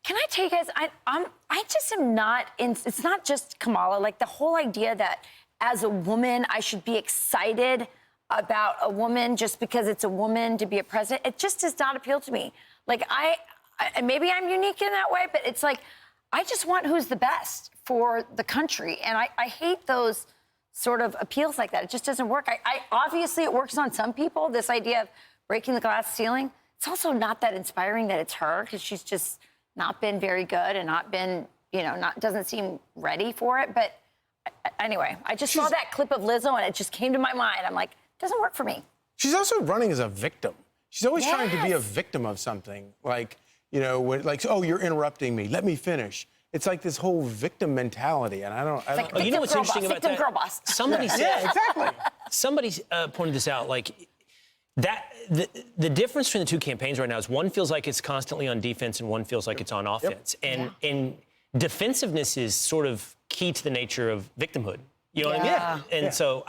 Can I tell you guys, I just am not in, it's not just Kamala, like the whole idea that as a woman, I should be excited about a woman just because it's a woman to be a president. It just does not appeal to me. Like and maybe I'm unique in that way, but it's like, I just want who's the best for the country. And I hate those sort of appeals like that. It just doesn't work. Obviously it works on some people, this idea of breaking the glass ceiling. It's also not that inspiring that it's her, because she's just not been very good and not been, doesn't seem ready for it. But anyway, I just saw that clip of Lizzo and it just came to my mind. I'm like, it doesn't work for me. She's also running as a victim. She's always trying to be a victim of something. Like, oh, you're interrupting me. Let me finish. It's like this whole victim mentality, and I don't. You know what's interesting about that? Victim girl boss. Somebody said, yeah, exactly. Somebody pointed this out, like that. The difference between the two campaigns right now is one feels like it's constantly on defense, and one feels like it's on offense. And defensiveness is sort of key to the nature of victimhood. You know what I mean? And so.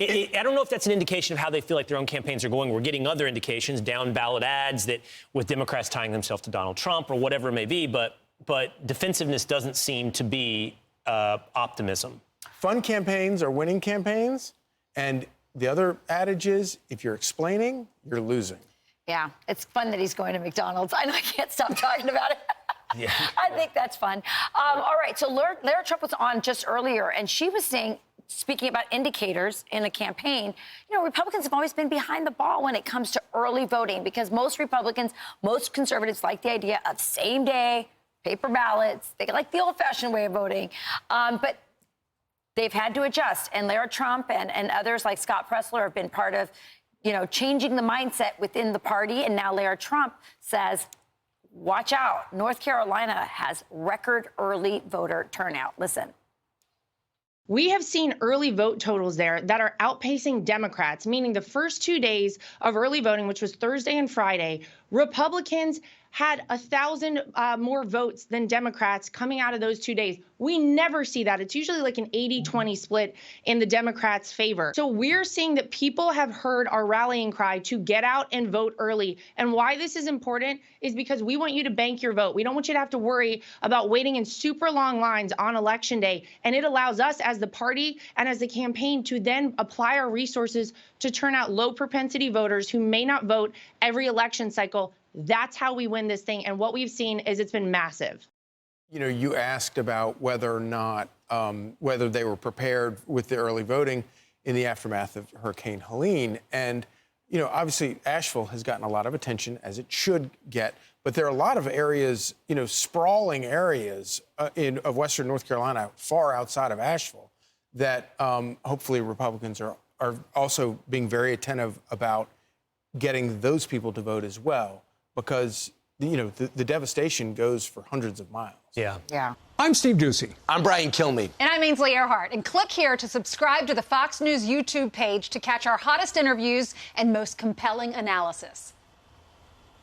I don't know if that's an indication of how they feel like their own campaigns are going. We're getting other indications, down ballot ads, that with Democrats tying themselves to Donald Trump or whatever it may be. But defensiveness doesn't seem to be optimism. Fun campaigns are winning campaigns. And the other adage is, if you're explaining, you're losing. Yeah, it's fun that he's going to McDonald's. I know I can't stop talking about it. Yeah. I think that's fun. All right, so Lara Trump was on just earlier, and she was saying, speaking about indicators in a campaign, Republicans have always been behind the ball when it comes to early voting, because most Republicans, most conservatives like the idea of same-day paper ballots. They like the old-fashioned way of voting. But they've had to adjust. And Lara Trump and others like Scott Presler have been part of, changing the mindset within the party. And now Lara Trump says, watch out. North Carolina has record early voter turnout. Listen. We have seen early vote totals there that are outpacing Democrats, meaning the first 2 days of early voting, which was Thursday and Friday, Republicans had 1,000 more votes than Democrats coming out of those 2 days. We never see that. It's usually like an 80-20 split in the Democrats' favor. So we're seeing that people have heard our rallying cry to get out and vote early. And why this is important is because we want you to bank your vote. We don't want you to have to worry about waiting in super long lines on Election Day. And it allows us as the party and as the campaign to then apply our resources to turn out low propensity voters who may not vote every election cycle. That's how we win this thing. And what we've seen is it's been massive. You asked about whether or not, whether they were prepared with the early voting in the aftermath of Hurricane Helene. And, obviously Asheville has gotten a lot of attention, as it should get. But there are a lot of areas, sprawling areas of Western North Carolina, far outside of Asheville, that hopefully Republicans are also being very attentive about getting those people to vote as well. Because, the devastation goes for hundreds of miles. Yeah. I'm Steve Ducey. I'm Brian Kilmeade. And I'm Ainsley Earhart. And click here to subscribe to the Fox News YouTube page to catch our hottest interviews and most compelling analysis.